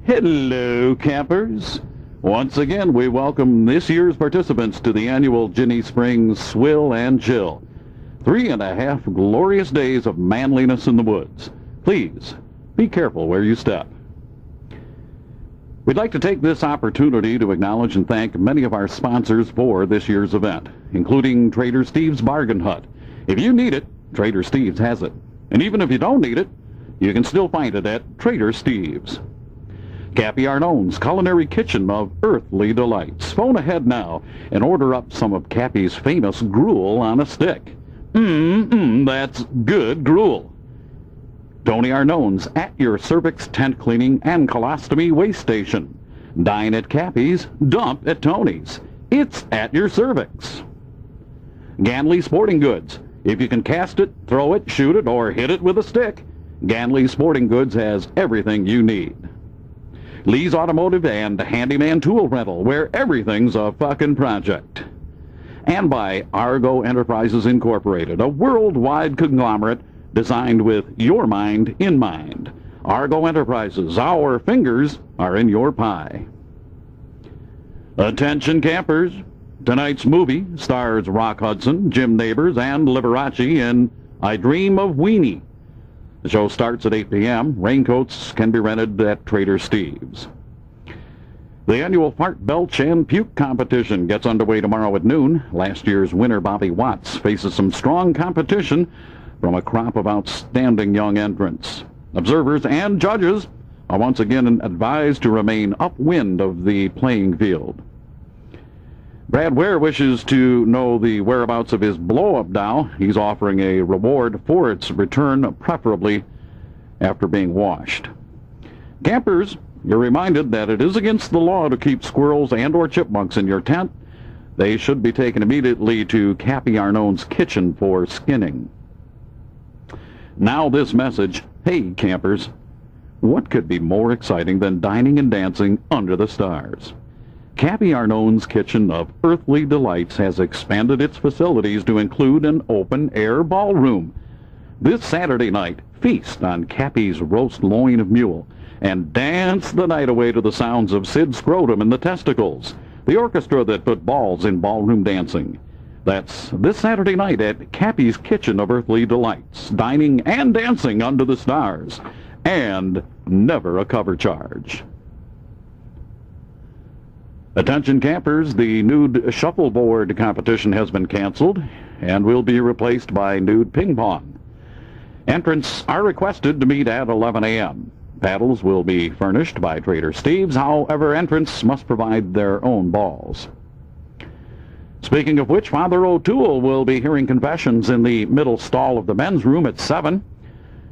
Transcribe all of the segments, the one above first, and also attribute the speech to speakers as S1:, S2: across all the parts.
S1: Hello, campers. Once again, we welcome this year's participants to the annual Ginny Springs Swill and Chill. 3.5 glorious days of manliness in the woods. Please, be careful where you step. We'd like to take this opportunity to acknowledge and thank many of our sponsors for this year's event, including Trader Steve's Bargain Hut. If you need it, Trader Steve's has it. And even if you don't need it, you can still find it at Trader Steve's. Cappy Arnone's Culinary Kitchen of Earthly Delights. Phone ahead now and order up some of Cappy's famous gruel on a stick. That's good gruel. Tony Arnone's At Your Cervix Tent Cleaning and Colostomy Waste Station. Dine at Cappy's, dump at Tony's. It's at your cervix. Ganley Sporting Goods. If you can cast it, throw it, shoot it, or hit it with a stick, Ganley Sporting Goods has everything you need. Lee's Automotive and Handyman Tool Rental, where everything's a fucking project. And by Argo Enterprises Incorporated, a worldwide conglomerate designed with your mind in mind. Argo Enterprises, our fingers are in your pie. Attention campers, tonight's movie stars Rock Hudson, Jim Nabors, and Liberace in I Dream of Weenie. The show starts at 8 p.m. Raincoats can be rented at Trader Steve's. The annual Fart, Belch, and Puke competition gets underway tomorrow at noon. Last year's winner, Bobby Watts, faces some strong competition from a crop of outstanding young entrants. Observers and judges are once again advised to remain upwind of the playing field. Brad Ware wishes to know the whereabouts of his blow-up doll. He's offering a reward for its return, preferably after being washed. Campers, you're reminded that it is against the law to keep squirrels and or chipmunks in your tent. They should be taken immediately to Cappy Arnone's kitchen for skinning. Now this message, hey campers, what could be more exciting than dining and dancing under the stars? Cappy Arnone's Kitchen of Earthly Delights has expanded its facilities to include an open-air ballroom. This Saturday night, feast on Cappy's roast loin of mule and dance the night away to the sounds of Sid Scrotum and the Testicles, the orchestra that put balls in ballroom dancing. That's this Saturday night at Cappy's Kitchen of Earthly Delights, dining and dancing under the stars, and never a cover charge. Attention campers, the nude shuffleboard competition has been canceled and will be replaced by nude ping pong. Entrants are requested to meet at 11 a.m. Paddles will be furnished by Trader Steve's. However, entrants must provide their own balls. Speaking of which, Father O'Toole will be hearing confessions in the middle stall of the men's room at 7.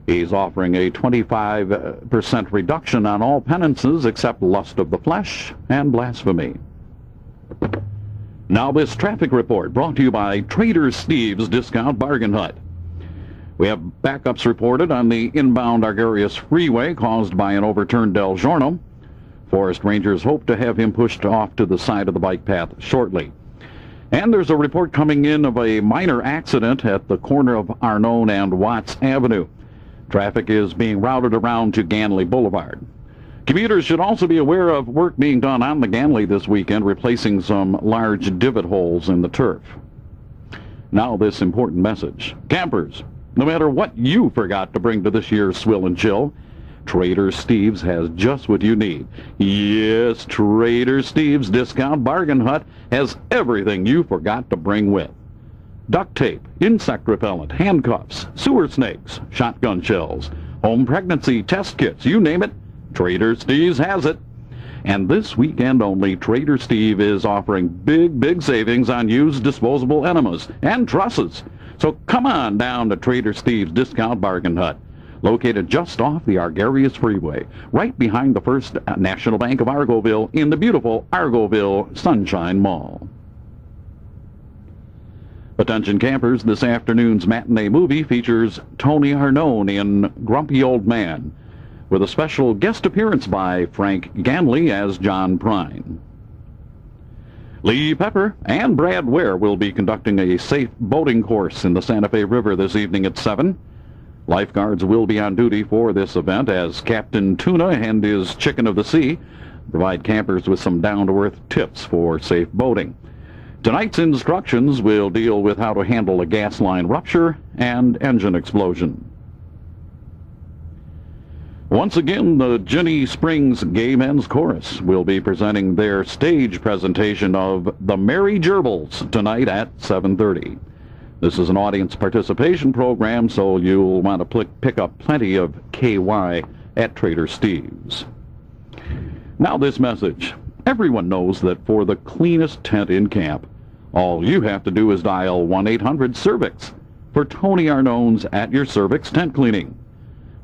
S1: He's offering a 25% reduction on all penances except lust of the flesh and blasphemy. Now this traffic report brought to you by Trader Steve's Discount Bargain Hut. We have backups reported on the inbound Argarius Freeway caused by an overturned Del Giorno. Forest rangers hope to have him pushed off to the side of the bike path shortly. And there's a report coming in of a minor accident at the corner of Arnone and Watts Avenue. Traffic is being routed around to Ganley Boulevard. Commuters should also be aware of work being done on the Ganley this weekend, replacing some large divot holes in the turf. Now this important message. Campers, no matter what you forgot to bring to this year's Swill and Chill, Trader Steve's has just what you need. Yes, Trader Steve's Discount Bargain Hut has everything you forgot to bring with. Duct tape, insect repellent, handcuffs, sewer snakes, shotgun shells, home pregnancy test kits, you name it, Trader Steve's has it. And this weekend only, Trader Steve is offering big savings on used disposable enemas and trusses. So come on down to Trader Steve's Discount Bargain Hut, located just off the Argarius Freeway, right behind the First National Bank of Argoville in the beautiful Argoville Sunshine Mall. Attention campers, this afternoon's matinee movie features Tony Arnone in Grumpy Old Man, with a special guest appearance by Frank Ganley as John Prine. Lee Pepper and Brad Ware will be conducting a safe boating course in the Santa Fe River this evening at 7. Lifeguards will be on duty for this event as Captain Tuna and his Chicken of the Sea provide campers with some down-to-earth tips for safe boating. Tonight's instructions will deal with how to handle a gas line rupture and engine explosion. Once again, the Ginny Springs Gay Men's Chorus will be presenting their stage presentation of The Merry Gerbils tonight at 7:30. This is an audience participation program, so you'll want to pick up plenty of KY at Trader Steve's. Now this message. Everyone knows that for the cleanest tent in camp, all you have to do is dial 1-800-CERVIX for Tony Arnone's At Your Cervix Tent Cleaning.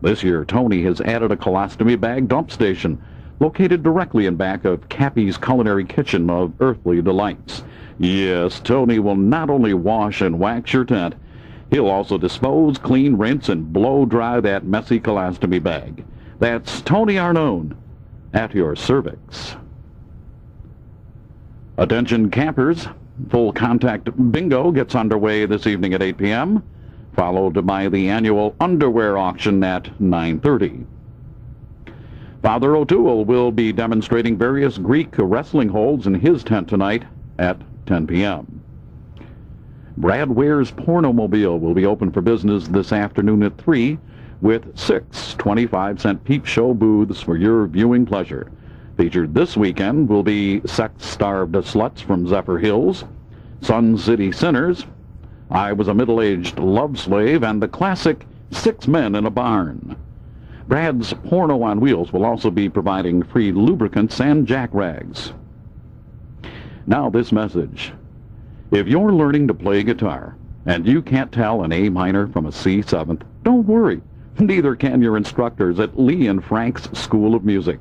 S1: This year, Tony has added a colostomy bag dump station located directly in back of Cappy's Culinary Kitchen of Earthly Delights. Yes, Tony will not only wash and wax your tent, he'll also dispose, clean, rinse, and blow dry that messy colostomy bag. That's Tony Arnone at your cervix. Attention campers, full contact bingo gets underway this evening at 8 p.m., followed by the annual underwear auction at 9:30. Father O'Toole will be demonstrating various Greek wrestling holds in his tent tonight at 10 p.m. Brad Ware's Pornomobile will be open for business this afternoon at 3 with 6 25-cent peep show booths for your viewing pleasure. Featured this weekend will be Sex-Starved Sluts from Zephyr Hills, Sun City Sinners, I Was a Middle-Aged Love Slave, and the classic 6 Men in a Barn. Brad's Porno on Wheels will also be providing free lubricants and jack rags. Now this message. If you're learning to play guitar and you can't tell an A minor from a C seventh, don't worry. Neither can your instructors at Lee and Frank's School of Music.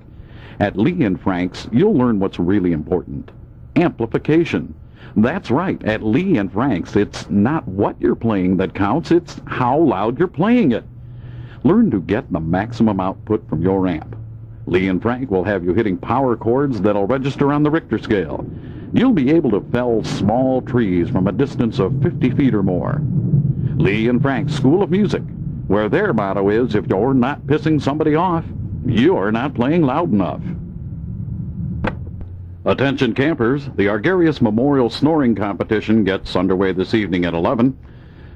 S1: At Lee and Frank's, you'll learn what's really important. Amplification. That's right. At Lee and Frank's, it's not what you're playing that counts, it's how loud you're playing it. Learn to get the maximum output from your amp. Lee and Frank will have you hitting power chords that'll register on the Richter scale. You'll be able to fell small trees from a distance of 50 feet or more. Lee and Frank's School of Music, where their motto is, if you're not pissing somebody off, you're not playing loud enough. Attention campers, the Argarius Memorial Snoring Competition gets underway this evening at 11.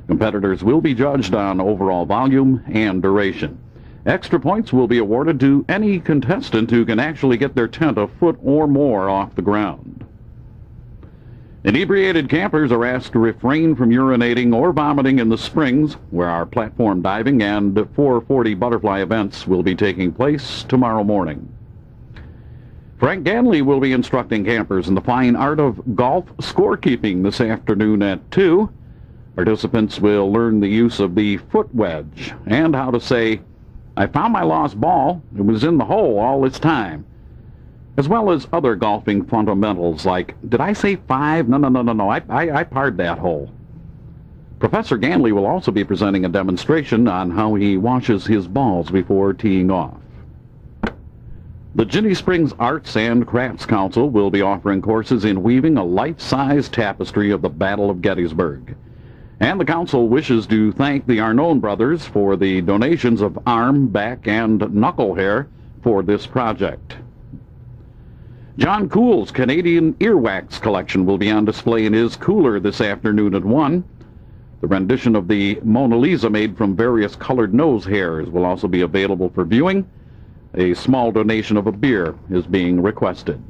S1: Competitors will be judged on overall volume and duration. Extra points will be awarded to any contestant who can actually get their tent a foot or more off the ground. Inebriated campers are asked to refrain from urinating or vomiting in the springs, where our platform diving and 440 butterfly events will be taking place tomorrow morning. Frank Ganley will be instructing campers in the fine art of golf scorekeeping this afternoon at 2. Participants will learn the use of the foot wedge and how to say, I found my lost ball. It was in the hole all this time. As well as other golfing fundamentals like, did I say 5? No, I parred that hole. Professor Ganley will also be presenting a demonstration on how he washes his balls before teeing off. The Ginny Springs Arts and Crafts Council will be offering courses in weaving a life-size tapestry of the Battle of Gettysburg. And the council wishes to thank the Arnone brothers for the donations of arm, back, and knuckle hair for this project. John Cool's Canadian earwax collection will be on display in his cooler this afternoon at 1. The rendition of the Mona Lisa made from various colored nose hairs will also be available for viewing. A small donation of a beer is being requested.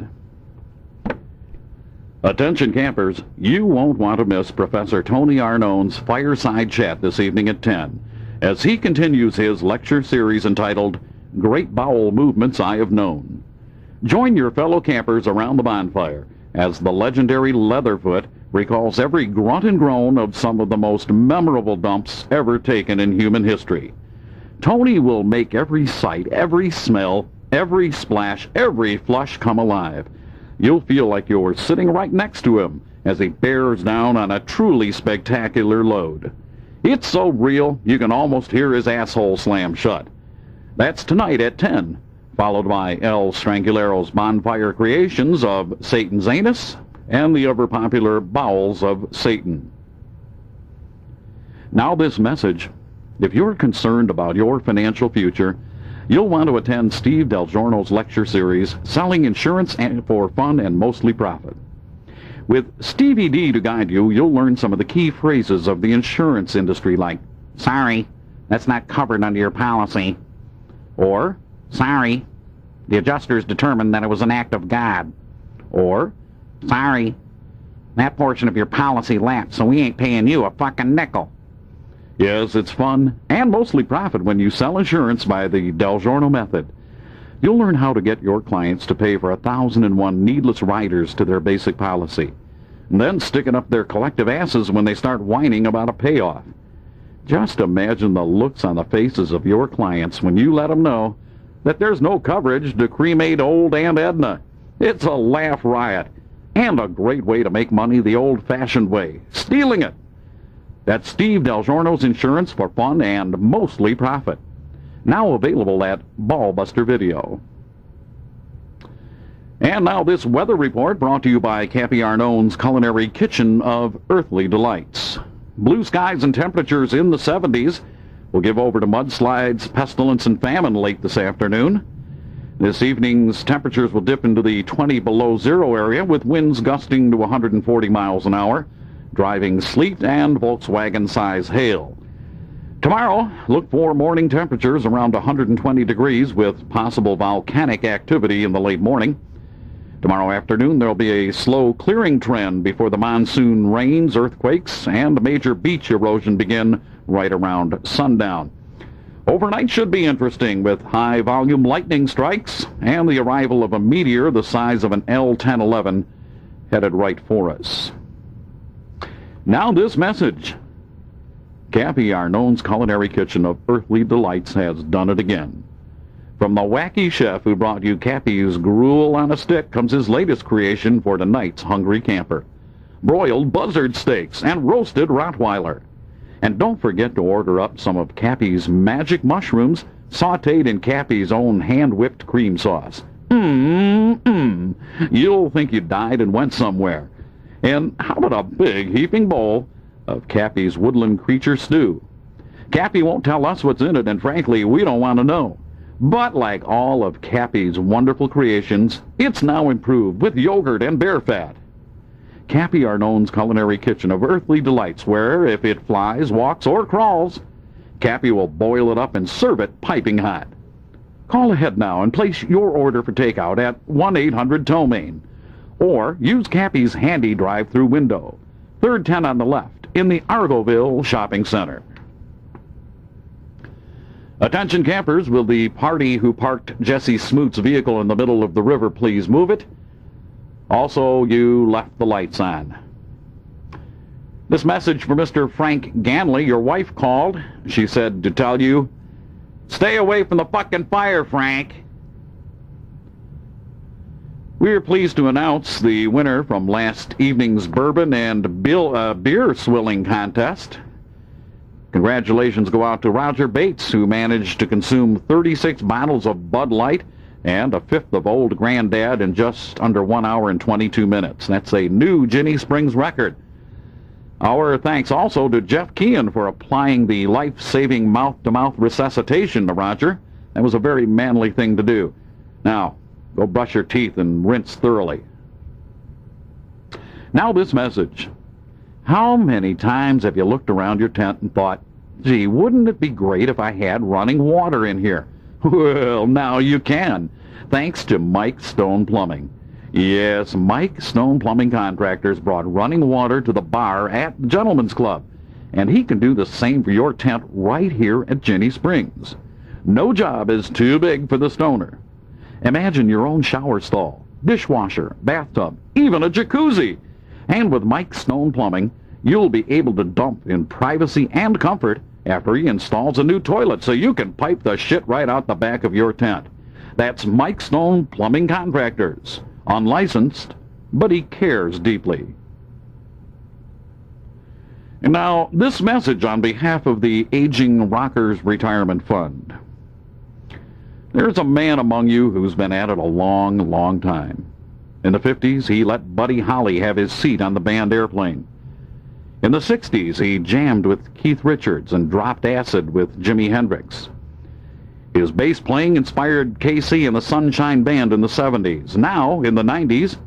S1: Attention campers, you won't want to miss Professor Tony Arnone's fireside chat this evening at 10, as he continues his lecture series entitled Great Bowel Movements I Have Known. Join your fellow campers around the bonfire as the legendary Leatherfoot recalls every grunt and groan of some of the most memorable dumps ever taken in human history. Tony will make every sight, every smell, every splash, every flush come alive. You'll feel like you're sitting right next to him as he bears down on a truly spectacular load. It's so real, you can almost hear his asshole slam shut. That's tonight at 10, followed by El Strangulero's Bonfire Creations of Satan's Anus and the ever-popular Bowels of Satan. Now this message. If you're concerned about your financial future, you'll want to attend Steve Del Giorno's lecture series, Selling Insurance for Fun and Mostly Profit. With Stevie D to guide you, you'll learn some of the key phrases of the insurance industry like, "Sorry, that's not covered under your policy," or, "Sorry, the adjusters determined that it was an act of God," or, "Sorry, that portion of your policy lapsed, so we ain't paying you a fucking nickel." Yes, it's fun and mostly profit when you sell insurance by the Del Giorno method. You'll learn how to get your clients to pay for 1,001 needless riders to their basic policy, and then sticking up their collective asses when they start whining about a payoff. Just imagine the looks on the faces of your clients when you let them know that there's no coverage to cremate old Aunt Edna. It's a laugh riot, and a great way to make money the old-fashioned way, stealing it. That's Steve Del Giorno's Insurance for Fun and Mostly Profit. Now available at Ballbuster Video. And now this weather report brought to you by Cappy Arnone's Culinary Kitchen of Earthly Delights. Blue skies and temperatures in the 70s. We'll give over to mudslides, pestilence, and famine late this afternoon. This evening's temperatures will dip into the 20 below zero area with winds gusting to 140 miles an hour, driving sleet and Volkswagen-size hail. Tomorrow, look for morning temperatures around 120 degrees with possible volcanic activity in the late morning. Tomorrow afternoon, there'll be a slow clearing trend before the monsoon rains, earthquakes, and major beach erosion begin right around sundown. Overnight should be interesting with high-volume lightning strikes and the arrival of a meteor the size of an L-1011 headed right for us. Now this message. Cappy Arnone's Culinary Kitchen of Earthly Delights has done it again. From the wacky chef who brought you Cappy's Gruel on a Stick comes his latest creation for tonight's hungry camper. Broiled buzzard steaks and roasted Rottweiler. And don't forget to order up some of Cappy's magic mushrooms sautéed in Cappy's own hand-whipped cream sauce. You'll think you died and went somewhere. And how about a big heaping bowl of Cappy's woodland creature stew? Cappy won't tell us what's in it, and frankly, we don't want to know. But like all of Cappy's wonderful creations, it's now improved with yogurt and bear fat. Cappy Arnone's Culinary Kitchen of Earthly Delights, where if it flies, walks, or crawls, Cappy will boil it up and serve it piping hot. Call ahead now and place your order for takeout at 1-800-TOW-MAIN. Or use Cappy's handy drive-through window, third 10 on the left, in the Argoville Shopping Center. Attention campers, will the party who parked Jesse Smoot's vehicle in the middle of the river please move it? Also, you left the lights on. This message for Mr. Frank Ganley. Your wife called. She said to tell you, "Stay away from the fucking fire, Frank." We are pleased to announce the winner from last evening's bourbon and beer swilling contest. Congratulations go out to Roger Bates, who managed to consume 36 bottles of Bud Light and a fifth of Old Granddad in just under 1 hour and 22 minutes. That's a new Ginny Springs record. Our thanks also to Jeff Kean for applying the life-saving mouth-to-mouth resuscitation to Roger. That was a very manly thing to do. Now, go brush your teeth and rinse thoroughly. Now this message. How many times have you looked around your tent and thought, gee, wouldn't it be great if I had running water in here? Well, now you can, thanks to Mike Stone Plumbing. Yes, Mike Stone Plumbing Contractors brought running water to the bar at the Gentleman's Club, and he can do the same for your tent right here at Ginny Springs. No job is too big for the stoner. Imagine your own shower stall, dishwasher, bathtub, even a jacuzzi. And with Mike Stone Plumbing, you'll be able to dump in privacy and comfort after he installs a new toilet so you can pipe the shit right out the back of your tent. That's Mike Stone Plumbing Contractors. Unlicensed, but he cares deeply. And now, this message on behalf of the Aging Rockers Retirement Fund. There's a man among you who's been at it a long, long time. In the 50s, he let Buddy Holly have his seat on the band airplane. In the 60s, he jammed with Keith Richards and dropped acid with Jimi Hendrix. His bass playing inspired KC and the Sunshine Band in the 70s. Now, in the 90s,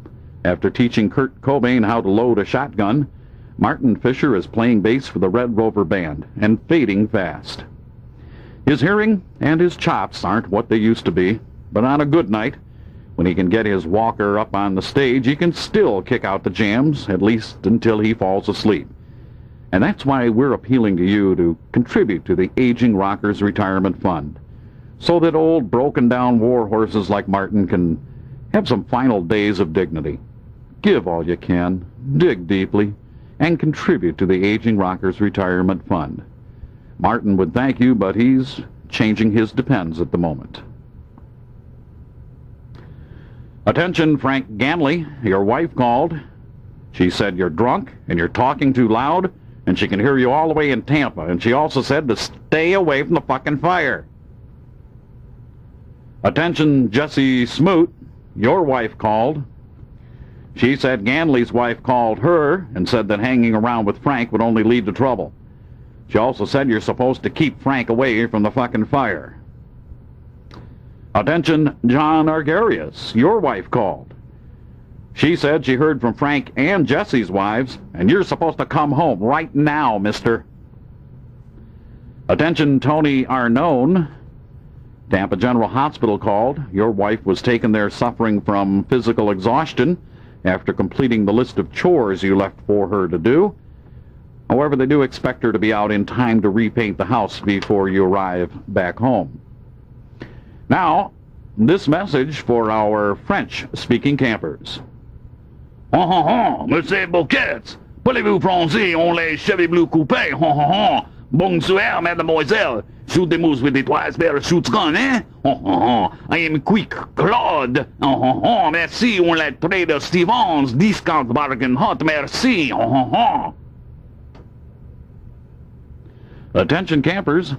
S1: after teaching Kurt Cobain how to load a shotgun, Martin Fisher is playing bass for the Red Rover Band and fading fast. His hearing and his chops aren't what they used to be, but on a good night, when he can get his walker up on the stage, he can still kick out the jams, at least until he falls asleep. And that's why we're appealing to you to contribute to the Aging Rockers Retirement Fund, so that old broken-down war horses like Martin can have some final days of dignity. Give all you can, dig deeply, and contribute to the Aging Rockers Retirement Fund. Martin would thank you, but he's changing his depends at the moment. Attention, Frank Ganley. Your wife called. She said you're drunk and you're talking too loud, and she can hear you all the way in Tampa, and she also said to stay away from the fucking fire. Attention, Jesse Smoot. Your wife called. She said Ganley's wife called her and said that hanging around with Frank would only lead to trouble. She also said you're supposed to keep Frank away from the fucking fire. Attention, John Argarius. Your wife called. She said she heard from Frank and Jesse's wives, and you're supposed to come home right now, mister. Attention, Tony Arnone. Tampa General Hospital called. Your wife was taken there suffering from physical exhaustion after completing the list of chores you left for her to do. However, they do expect her to be out in time to repaint the house before you arrive back home. Now, this message for our French-speaking campers.
S2: Monsieur Bouquet, parlez-vous français, on les cheveux bleus coupés, bonsoir, mademoiselle, shoot the moose with the twice better shoots gun, eh? I am quick, Claude, merci, on la trader Stevens, discount bargain hot, merci,
S1: Attention campers,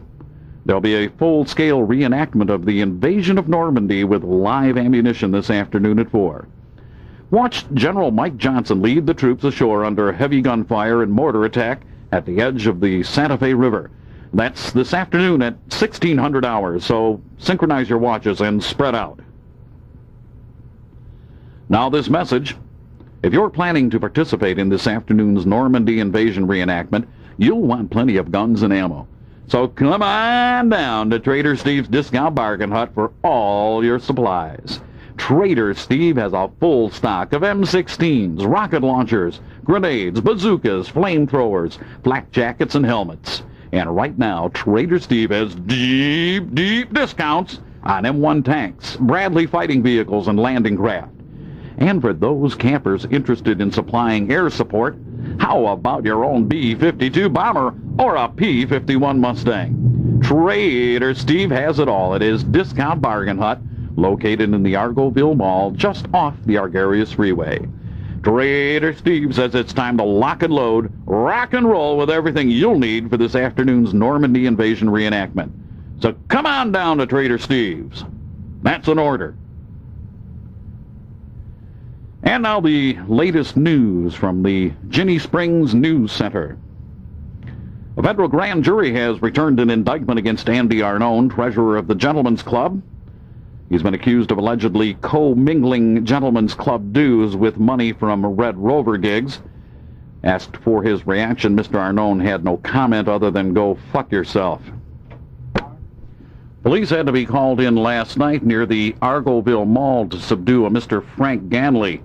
S1: there'll be a full-scale reenactment of the invasion of Normandy with live ammunition this afternoon at 4. Watch General Mike Johnson lead the troops ashore under heavy gunfire and mortar attack at the edge of the Santa Fe River. That's this afternoon at 1600 hours, so synchronize your watches and spread out. Now this message. If you're planning to participate in this afternoon's Normandy invasion reenactment, you'll want plenty of guns and ammo. So come on down to Trader Steve's Discount Bargain Hut for all your supplies. Trader Steve has a full stock of M16s, rocket launchers, grenades, bazookas, flamethrowers, flak jackets, and helmets. And right now, Trader Steve has deep discounts on M1 tanks, Bradley fighting vehicles, and landing craft. And for those campers interested in supplying air support, how about your own B-52 bomber or a P-51 Mustang? Trader Steve has it all at his Discount Bargain Hut, located in the Argoville Mall just off the Argarius Freeway. Trader Steve says it's time to lock and load, rock and roll with everything you'll need for this afternoon's Normandy invasion reenactment. So come on down to Trader Steve's. That's an order. And now the latest news from the Ginnie Springs News Center. A federal grand jury has returned an indictment against Andy Arnone, treasurer of the Gentlemen's Club. He's been accused of allegedly co-mingling Gentlemen's Club dues with money from Red Rover gigs. Asked for his reaction, Mr. Arnone had no comment other than go fuck yourself. Police had to be called in last night near the Argoville Mall to subdue a Mr. Frank Ganley.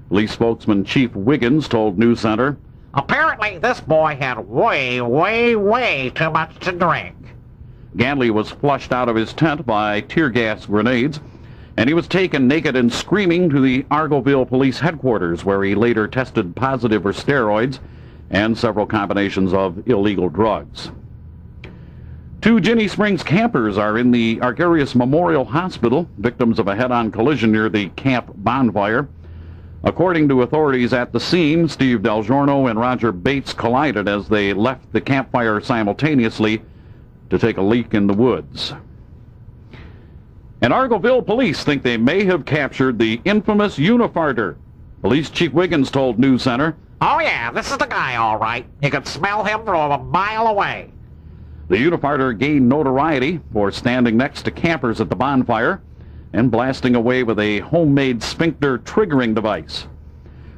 S1: Police spokesman Chief Wiggins told News Center,
S3: "Apparently this boy had way too much to drink."
S1: Ganley was flushed out of his tent by tear gas grenades, and he was taken naked and screaming to the Argoville Police Headquarters, where he later tested positive for steroids and several combinations of illegal drugs. 2 Ginnie Springs campers are in the Argarius Memorial Hospital, victims of a head-on collision near the camp bonfire. According to authorities at the scene, Steve Del Giorno and Roger Bates collided as they left the campfire simultaneously to take a leak in the woods. And Argoville police think they may have captured the infamous Unifarter. Police Chief Wiggins told News Center,
S3: Oh yeah, this is the guy, all right. You can smell him from a mile away.
S1: The Unifighter gained notoriety for standing next to campers at the bonfire and blasting away with a homemade sphincter triggering device.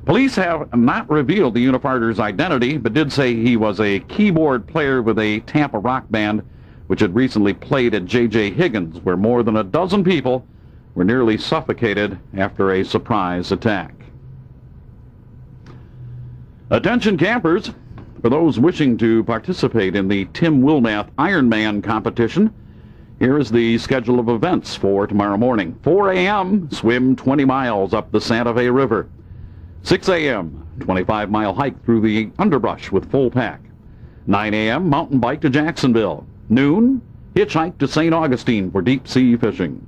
S1: Police have not revealed the Unifighter's identity, but did say he was a keyboard player with a Tampa rock band, which had recently played at J.J. Higgins, where more than a dozen people were nearly suffocated after a surprise attack. Attention campers, for those wishing to participate in the Tim Wilnath Ironman competition, here is the schedule of events for tomorrow morning. 4 a.m., swim 20 miles up the Santa Fe River. 6 a.m., 25-mile hike through the underbrush with full pack. 9 a.m., mountain bike to Jacksonville. Noon, hitchhike to St. Augustine for deep-sea fishing.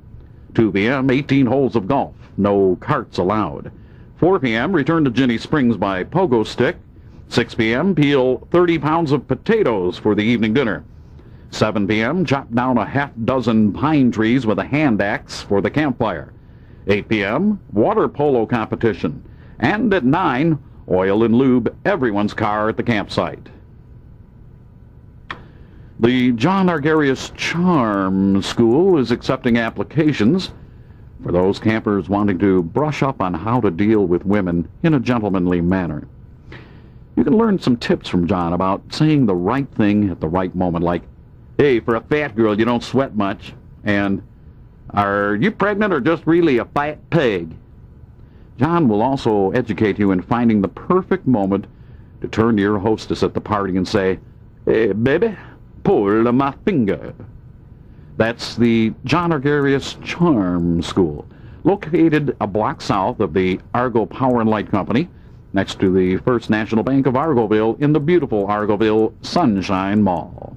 S1: 2 p.m., 18 holes of golf. No carts allowed. 4 p.m., return to Jenny Springs by pogo stick. 6 p.m., peel 30 pounds of potatoes for the evening dinner. 7 p.m., chop down a half-dozen pine trees with a hand axe for the campfire. 8 p.m., water polo competition. And at 9, oil and lube everyone's car at the campsite. The John Argarius Charm School is accepting applications for those campers wanting to brush up on how to deal with women in a gentlemanly manner. You can learn some tips from John about saying the right thing at the right moment, like, "Hey, for a fat girl, you don't sweat much," and "Are you pregnant or just really a fat pig?" John will also educate you in finding the perfect moment to turn to your hostess at the party and say, "Hey, baby, pull my finger." That's the John Argarius Charm School, located a block south of the Argo Power and Light Company, next to the First National Bank of Argoville in the beautiful Argoville Sunshine Mall.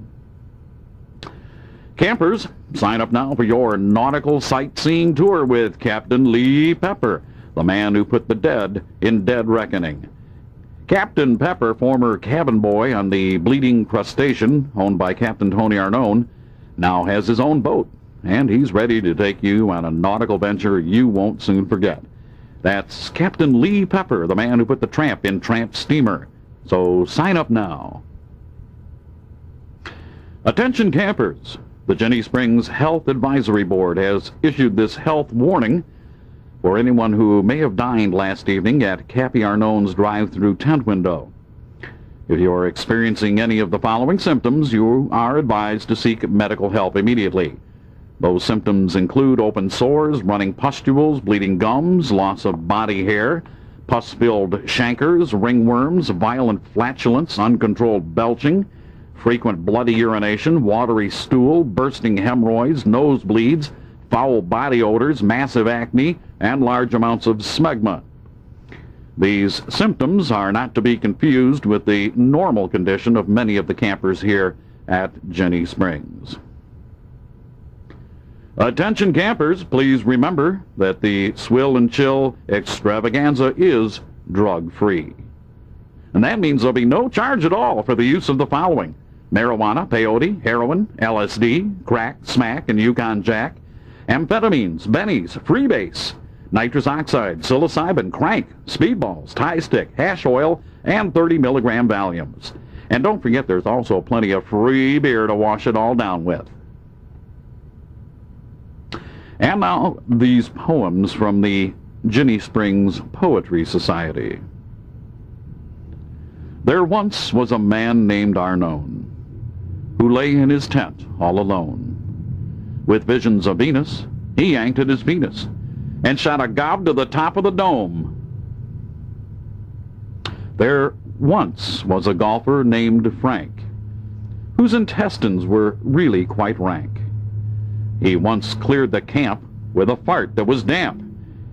S1: Campers, sign up now for your nautical sightseeing tour with Captain Lee Pepper, the man who put the dead in dead reckoning. Captain Pepper, former cabin boy on the Bleeding Crustacean, owned by Captain Tony Arnone, now has his own boat, and he's ready to take you on a nautical venture you won't soon forget. That's Captain Lee Pepper, the man who put the tramp in Tramp Steamer. So sign up now. Attention campers, the Jenny Springs Health Advisory Board has issued this health warning for anyone who may have dined last evening at Cappy Arnone's drive-through tent window. If you are experiencing any of the following symptoms, you are advised to seek medical help immediately. Those symptoms include open sores, running pustules, bleeding gums, loss of body hair, pus-filled chancres, ringworms, violent flatulence, uncontrolled belching, frequent bloody urination, watery stool, bursting hemorrhoids, nosebleeds, foul body odors, massive acne, and large amounts of smegma. These symptoms are not to be confused with the normal condition of many of the campers here at Jenny Springs. Attention campers, please remember that the Swill and Chill extravaganza is drug-free. And that means there'll be no charge at all for the use of the following: marijuana, peyote, heroin, LSD, crack, smack, and Yukon Jack, amphetamines, bennies, freebase, nitrous oxide, psilocybin, crank, speedballs, tie stick, hash oil, and 30-milligram Valiums. And don't forget there's also plenty of free beer to wash it all down with. And now, these poems from the Jenny Springs Poetry Society. There once was a man named Arnone, who lay in his tent all alone. With visions of Venus, he yanked at his Venus, and shot a gob to the top of the dome. There once was a golfer named Frank, whose intestines were really quite rank. He once cleared the camp with a fart that was damp,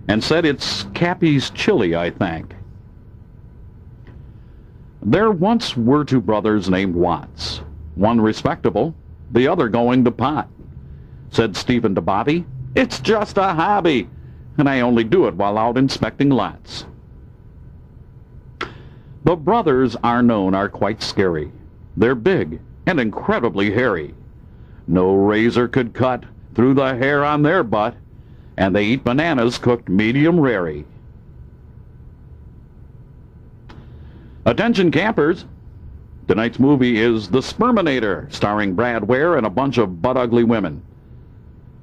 S1: and said, "It's Cappy's chili, I thank." There once were two brothers named Watts, one respectable, the other going to pot. Said Stephen to Bobby, "It's just a hobby, and I only do it while out inspecting lots." The brothers Arnone are quite scary. They're big and incredibly hairy. No razor could cut through the hair on their butt, and they eat bananas cooked medium rare. Attention campers! Tonight's movie is The Sperminator, starring Brad Ware and a bunch of butt-ugly women.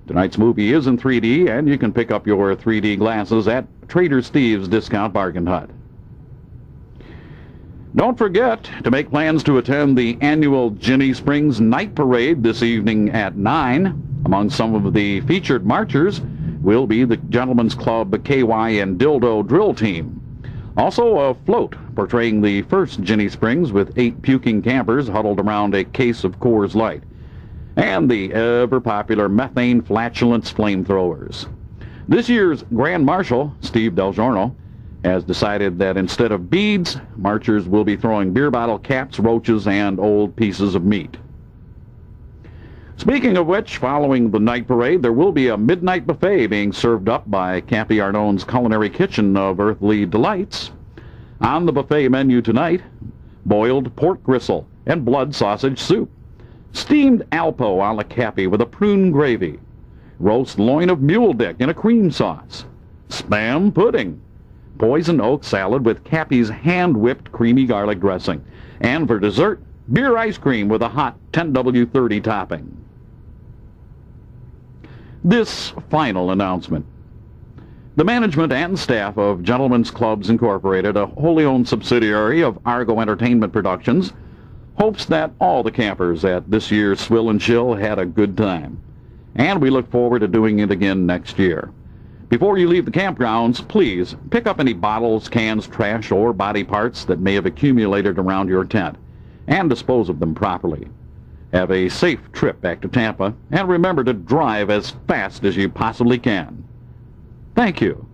S1: Tonight's movie is in 3D, and you can pick up your 3D glasses at Trader Steve's Discount Bargain Hut. Don't forget to make plans to attend the annual Ginny Springs Night Parade this evening at 9. Among some of the featured marchers will be the Gentlemen's Club KY and Dildo Drill Team. Also a float portraying the first Ginny Springs with 8 puking campers huddled around a case of Coors Light. And the ever-popular methane flatulence flamethrowers. This year's Grand Marshal, Steve Del Giorno, has decided that instead of beads, marchers will be throwing beer bottle caps, roaches, and old pieces of meat. Speaking of which, following the night parade, there will be a midnight buffet being served up by Cappy Arnone's Culinary Kitchen of Earthly Delights. On the buffet menu tonight, boiled pork gristle and blood sausage soup, steamed Alpo a la Cappy with a prune gravy, roast loin of mule dick in a cream sauce, spam pudding, poison oak salad with Cappy's hand-whipped creamy garlic dressing, and for dessert, beer ice cream with a hot 10W30 topping. This final announcement. The management and staff of Gentlemen's Clubs Incorporated, a wholly owned subsidiary of Argo Entertainment Productions, hopes that all the campers at this year's Swill and Chill had a good time. And we look forward to doing it again next year. Before you leave the campgrounds, please pick up any bottles, cans, trash, or body parts that may have accumulated around your tent and dispose of them properly. Have a safe trip back to Tampa, and remember to drive as fast as you possibly can. Thank you.